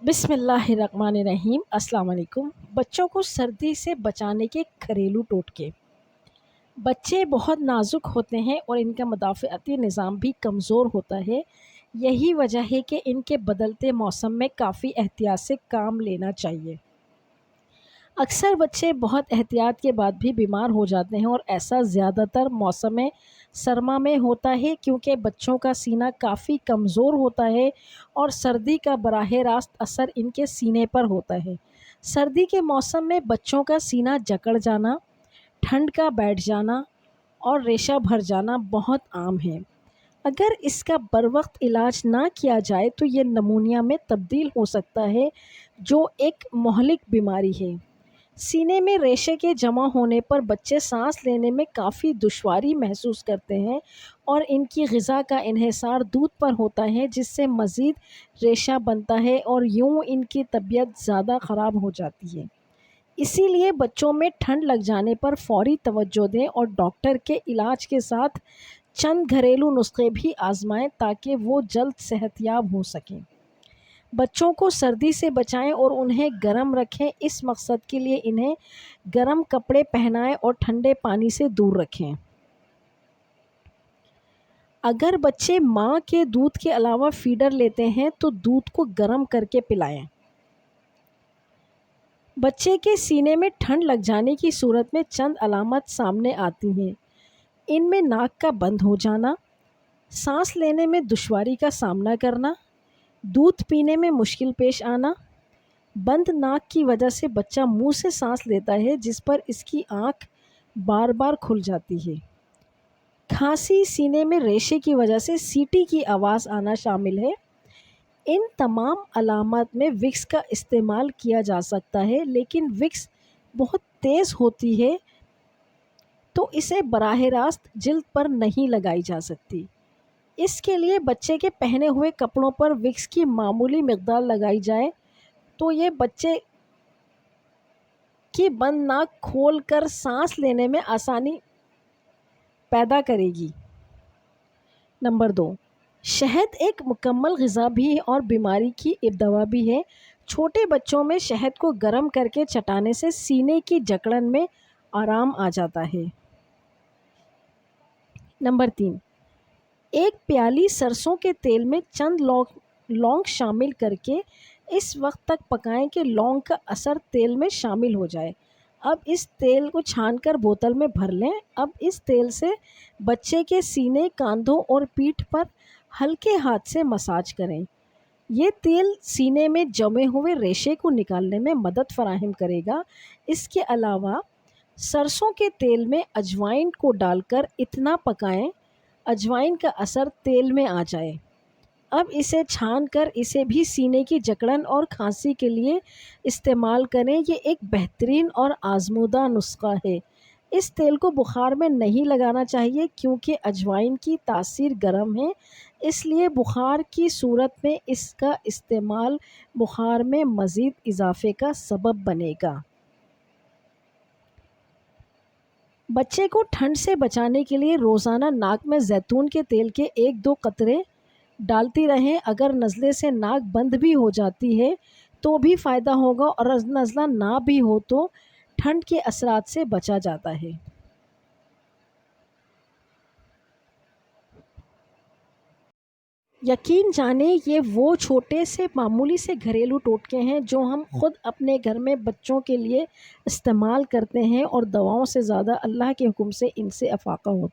بسم اللہ الرحمن الرحیم۔ السلام علیکم۔ بچوں کو سردی سے بچانے کے گھریلو ٹوٹکے۔ بچے بہت نازک ہوتے ہیں اور ان کا مدافعتی نظام بھی کمزور ہوتا ہے۔ یہی وجہ ہے کہ ان کے بدلتے موسم میں کافی احتیاط سے کام لینا چاہیے۔ اکثر بچے بہت احتیاط کے بعد بھی بیمار ہو جاتے ہیں اور ایسا زیادہ تر موسم سرما میں ہوتا ہے کیونکہ بچوں کا سینہ کافی کمزور ہوتا ہے اور سردی کا براہ راست اثر ان کے سینے پر ہوتا ہے۔ سردی کے موسم میں بچوں کا سینہ جکڑ جانا، ٹھنڈ کا بیٹھ جانا اور ریشہ بھر جانا بہت عام ہے۔ اگر اس کا بروقت علاج نہ کیا جائے تو یہ نمونیا میں تبدیل ہو سکتا ہے جو ایک مہلک بیماری ہے۔ سینے میں ریشے کے جمع ہونے پر بچے سانس لینے میں کافی دشواری محسوس کرتے ہیں اور ان کی غذا کا انحصار دودھ پر ہوتا ہے جس سے مزید ریشہ بنتا ہے اور یوں ان کی طبیعت زیادہ خراب ہو جاتی ہے۔ اسی لیے بچوں میں ٹھنڈ لگ جانے پر فوری توجہ دیں اور ڈاکٹر کے علاج کے ساتھ چند گھریلو نسخے بھی آزمائیں تاکہ وہ جلد صحت یاب ہو سکیں۔ بچوں کو سردی سے بچائیں اور انہیں گرم رکھیں۔ اس مقصد کے لیے انہیں گرم کپڑے پہنائیں اور ٹھنڈے پانی سے دور رکھیں۔ اگر بچے ماں کے دودھ کے علاوہ فیڈر لیتے ہیں تو دودھ کو گرم کر کے پلائیں۔ بچے کے سینے میں ٹھنڈ لگ جانے کی صورت میں چند علامات سامنے آتی ہیں۔ ان میں ناک کا بند ہو جانا، سانس لینے میں دشواری کا سامنا کرنا، دودھ پینے میں مشکل پیش آنا، بند ناک کی وجہ سے بچہ منہ سے سانس لیتا ہے جس پر اس کی آنکھ بار بار کھل جاتی ہے، کھانسی، سینے میں ریشے کی وجہ سے سیٹی کی آواز آنا شامل ہے۔ ان تمام علامات میں وکس کا استعمال کیا جا سکتا ہے لیکن وکس بہت تیز ہوتی ہے تو اسے براہ راست جلد پر نہیں لگائی جا سکتی۔ اس کے لیے بچے کے پہنے ہوئے کپڑوں پر وکس کی معمولی مقدار لگائی جائے تو یہ بچے کی بند ناک کھول کر سانس لینے میں آسانی پیدا کرے گی۔ نمبر 2، شہد ایک مکمل غذا بھی اور بیماری کی دوا بھی ہے۔ چھوٹے بچوں میں شہد کو گرم کر کے چٹانے سے سینے کی جکڑن میں آرام آ جاتا ہے۔ نمبر 3، ایک پیالی سرسوں کے تیل میں چند لونگ شامل کر کے اس وقت تک پکائیں کہ لونگ کا اثر تیل میں شامل ہو جائے۔ اب اس تیل کو چھان کر بوتل میں بھر لیں۔ اب اس تیل سے بچے کے سینے، کاندھوں اور پیٹھ پر ہلکے ہاتھ سے مساج کریں۔ یہ تیل سینے میں جمے ہوئے ریشے کو نکالنے میں مدد فراہم کرے گا۔ اس کے علاوہ سرسوں کے تیل میں اجوائن کو ڈال کر اتنا پکائیں اجوائن کا اثر تیل میں آ جائے۔ اب اسے چھان کر اسے بھی سینے کی جکڑن اور کھانسی کے لیے استعمال کریں۔ یہ ایک بہترین اور آزمودہ نسخہ ہے۔ اس تیل کو بخار میں نہیں لگانا چاہیے کیونکہ اجوائن کی تاثیر گرم ہے، اس لیے بخار کی صورت میں اس کا استعمال بخار میں مزید اضافے کا سبب بنے گا۔ بچے کو ٹھنڈ سے بچانے کے لیے روزانہ ناک میں زیتون کے تیل کے 1-2 قطرے ڈالتی رہیں۔ اگر نزلے سے ناک بند بھی ہو جاتی ہے تو بھی فائدہ ہوگا اور نزلہ نہ بھی ہو تو ٹھنڈ کے اثرات سے بچا جاتا ہے۔ یقین جانیں یہ وہ چھوٹے سے معمولی سے گھریلو ٹوٹکے ہیں جو ہم خود اپنے گھر میں بچوں کے لیے استعمال کرتے ہیں اور دواؤں سے زیادہ اللہ کے حکم سے ان سے افاقہ ہوتا ہے۔